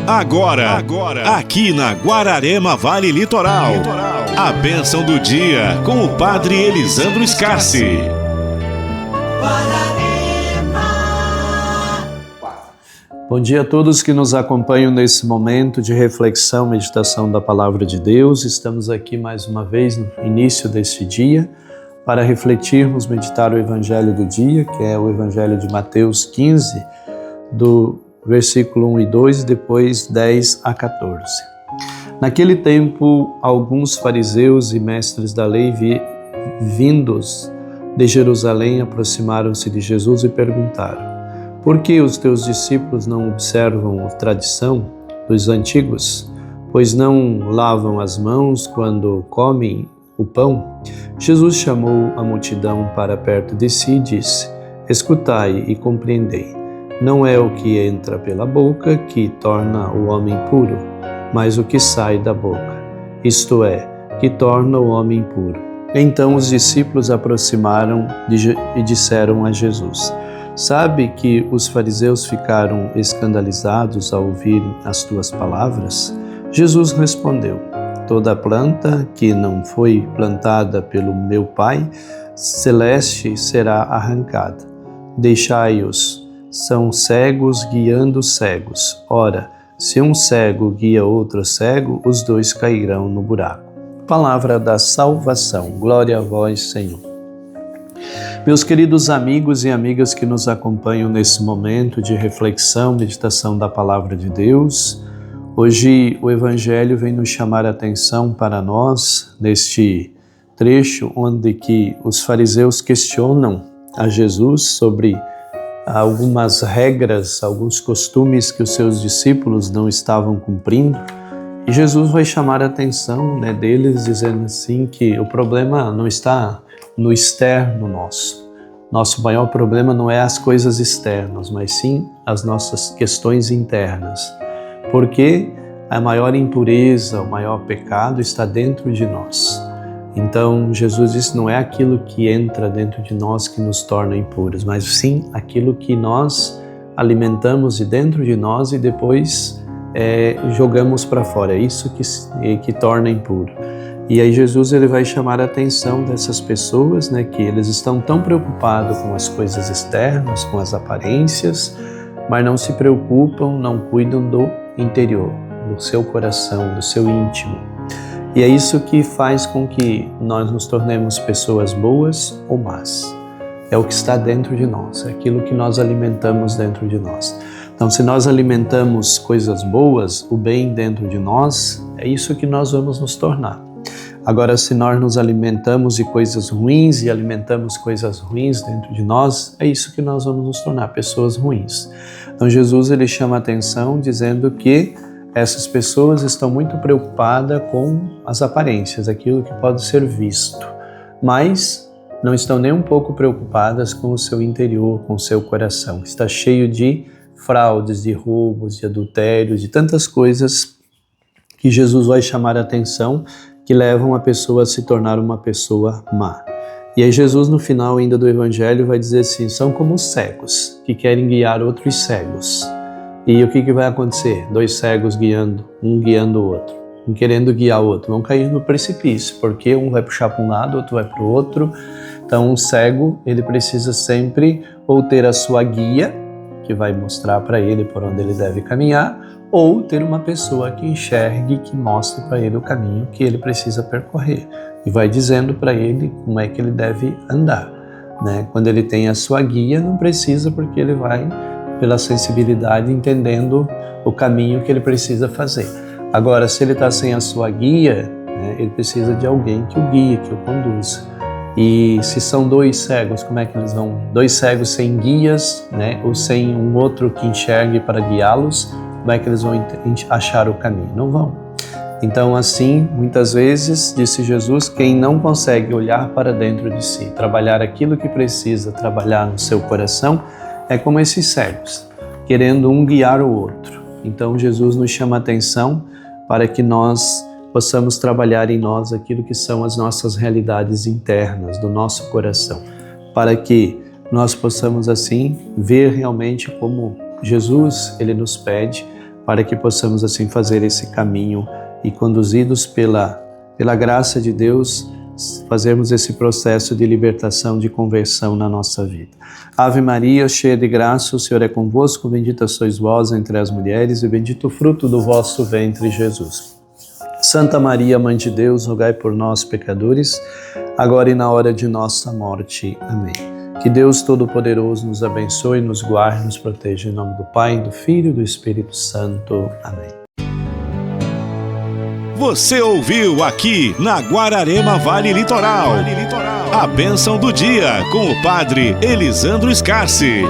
Agora, aqui na Guararema Vale Litoral, a bênção do dia com o Padre Elisandro Scarsi. Bom dia a todos que nos acompanham nesse momento de reflexão, meditação da Palavra de Deus. Estamos aqui mais uma vez no início deste dia para refletirmos, meditar o Evangelho do dia, que é o Evangelho de Mateus 15, do versículo 1 e 2, depois 10 a 14. Naquele tempo, alguns fariseus e mestres da lei vindos de Jerusalém aproximaram-se de Jesus e perguntaram: por que os teus discípulos não observam a tradição dos antigos, pois não lavam as mãos quando comem o pão? Jesus chamou a multidão para perto de si e disse: escutai e compreendei. Não é o que entra pela boca que torna o homem puro, mas o que sai da boca, isto é, que torna o homem puro. Então os discípulos aproximaram e disseram a Jesus: sabe que os fariseus ficaram escandalizados ao ouvirem as tuas palavras? Jesus respondeu: toda planta que não foi plantada pelo meu Pai celeste será arrancada. Deixai-os, são cegos guiando cegos. Ora, se um cego guia outro cego, os dois cairão no buraco. Palavra da salvação. Glória a vós, Senhor. Meus queridos amigos e amigas que nos acompanham nesse momento de reflexão, meditação da Palavra de Deus, hoje o Evangelho vem nos chamar a atenção para nós, neste trecho onde que os fariseus questionam a Jesus sobre algumas regras, alguns costumes que os seus discípulos não estavam cumprindo. E Jesus vai chamar a atenção deles, dizendo assim que o problema não está no externo nosso. Nosso maior problema não é as coisas externas, mas sim as nossas questões internas. Porque a maior impureza, o maior pecado está dentro de nós. Então, Jesus disse, não é aquilo que entra dentro de nós que nos torna impuros, mas sim aquilo que nós alimentamos de dentro de nós e depois jogamos para fora. É isso que torna impuro. E aí Jesus ele vai chamar a atenção dessas pessoas, que eles estão tão preocupados com as coisas externas, com as aparências, mas não se preocupam, não cuidam do interior, do seu coração, do seu íntimo. E é isso que faz com que nós nos tornemos pessoas boas ou más. É o que está dentro de nós, é aquilo que nós alimentamos dentro de nós. Então, se nós alimentamos coisas boas, o bem dentro de nós, é isso que nós vamos nos tornar. Agora, se nós nos alimentamos de coisas ruins e alimentamos coisas ruins dentro de nós, é isso que nós vamos nos tornar, pessoas ruins. Então, Jesus ele chama a atenção dizendo que essas pessoas estão muito preocupadas com as aparências, aquilo que pode ser visto, mas não estão nem um pouco preocupadas com o seu interior, com o seu coração, que está cheio de fraudes, de roubos, de adultérios, de tantas coisas que Jesus vai chamar a atenção, que levam a pessoa a se tornar uma pessoa má. E aí Jesus no final ainda do Evangelho vai dizer assim, são como cegos que querem guiar outros cegos. E o que vai acontecer? Dois cegos guiando, um guiando o outro, um querendo guiar o outro, vão cair no precipício, porque um vai puxar para um lado, outro vai para o outro. Então um cego, ele precisa sempre ou ter a sua guia, que vai mostrar para ele por onde ele deve caminhar, ou ter uma pessoa que enxergue, que mostre para ele o caminho que ele precisa percorrer e vai dizendo para ele como é que ele deve andar. Quando ele tem a sua guia, não precisa, porque ele vai pela sensibilidade, entendendo o caminho que ele precisa fazer. Agora, se ele está sem a sua guia, ele precisa de alguém que o guie, que o conduza. E se são dois cegos, como é que eles vão? Dois cegos sem guias, ou sem um outro que enxergue para guiá-los, como é que eles vão achar o caminho? Não vão. Então, assim, muitas vezes, disse Jesus, quem não consegue olhar para dentro de si, trabalhar aquilo que precisa trabalhar no seu coração, é como esses cegos, querendo um guiar o outro. Então Jesus nos chama a atenção para que nós possamos trabalhar em nós aquilo que são as nossas realidades internas do nosso coração, para que nós possamos assim ver realmente como Jesus ele nos pede para que possamos assim fazer esse caminho e, conduzidos pela graça de Deus, fazermos esse processo de libertação, de conversão na nossa vida. Ave Maria, cheia de graça, o Senhor é convosco, bendita sois vós entre as mulheres e bendito o fruto do vosso ventre, Jesus. Santa Maria, Mãe de Deus, rogai por nós, pecadores, agora e na hora de nossa morte. Amém. Que Deus Todo-Poderoso nos abençoe, nos guarde, nos proteja. Em nome do Pai, do Filho e do Espírito Santo. Amém. Você ouviu aqui na Guararema Vale Litoral. A bênção do dia com o Padre Elisandro Scarsi.